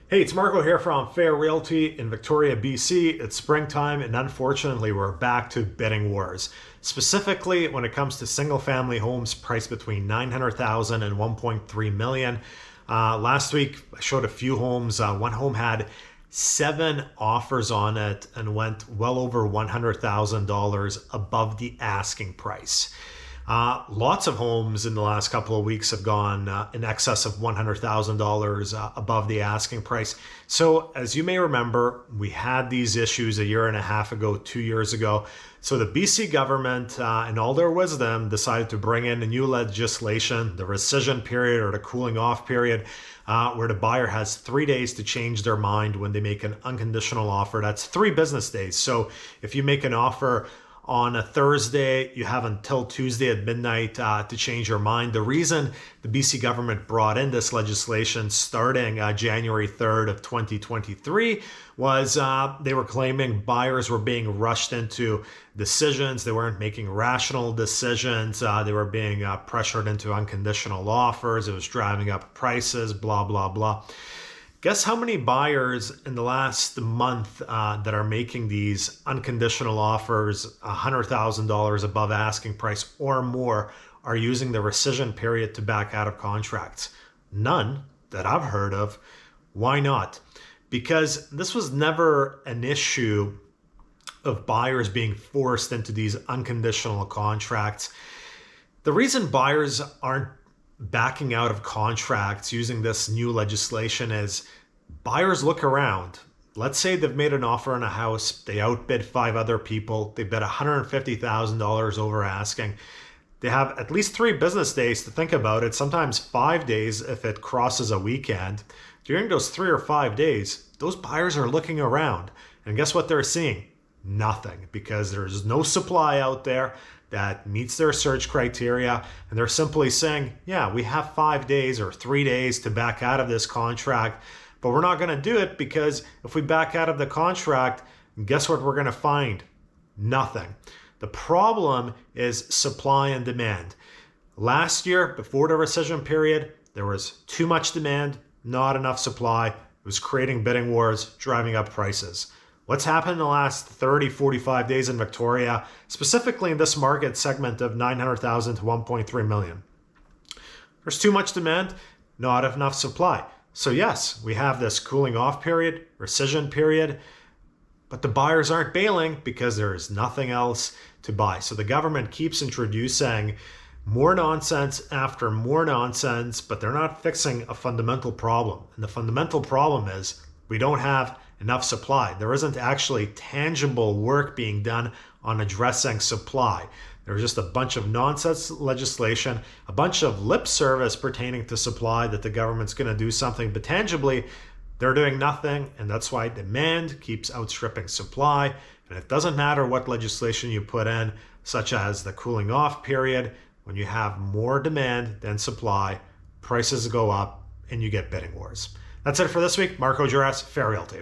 Hey, it's Marko here from Fair Realty in Victoria, BC. It's springtime, and unfortunately, we're back to bidding wars. Specifically, when it comes to single-family homes priced between $900,000 and $1.3 million. Last week, I showed a few homes. One home had 7 offers on it and went well over $100,000 above the asking price. Lots of homes in the last couple of weeks have gone in excess of $100,000 above the asking price. So as you may remember, we had these issues a year and a half ago, 2 years ago. So the BC government, in all their wisdom, decided to bring in a new legislation, the rescission period or the cooling off period, where the buyer has 3 days to change their mind when they make an unconditional offer. That's 3 business days. So if you make an offer on a Thursday, you have until Tuesday at midnight to change your mind. The reason the BC government brought in this legislation starting January 3rd of 2023 was they were claiming buyers were being rushed into decisions. They weren't making rational decisions. They were being pressured into unconditional offers. It was driving up prices, blah, blah, blah. Guess how many buyers in the last month that are making these unconditional offers, $100,000 above asking price or more, are using the rescission period to back out of contracts? None that I've heard of. Why not? Because this was never an issue of buyers being forced into these unconditional contracts. The reason buyers aren't backing out of contracts using this new legislation is buyers look around. Let's say they've made an offer on a house, they outbid 5 other people, they bid $150,000 over asking. They have at least 3 business days to think about it, sometimes 5 days if it crosses a weekend. During those 3 or 5 days, those buyers are looking around. And guess what they're seeing? Nothing, because there's no supply out there that meets their search criteria, and they're simply saying, yeah, we have 5 days or 3 days to back out of this contract, but we're not going to do it because if we back out of the contract, guess what we're going to find? Nothing. The problem is supply and demand. Last year, before the rescission period, there was too much demand, not enough supply. It was creating bidding wars, driving up prices. What's happened in the last 30, 45 days in Victoria, specifically in this market segment of 900,000 to 1.3 million? There's too much demand, not enough supply. So yes, we have this cooling off period, rescission period, but the buyers aren't bailing because there is nothing else to buy. So the government keeps introducing more nonsense after more nonsense, but they're not fixing a fundamental problem. And the fundamental problem is we don't have enough supply. There isn't actually tangible work being done on addressing supply. There's just a bunch of nonsense legislation, a bunch of lip service pertaining to supply that the government's going to do something, but tangibly, they're doing nothing, and that's why demand keeps outstripping supply. And it doesn't matter what legislation you put in, such as the cooling off period. When you have more demand than supply, prices go up and you get bidding wars. That's it for this week. Marko, Juras, Fair Realty.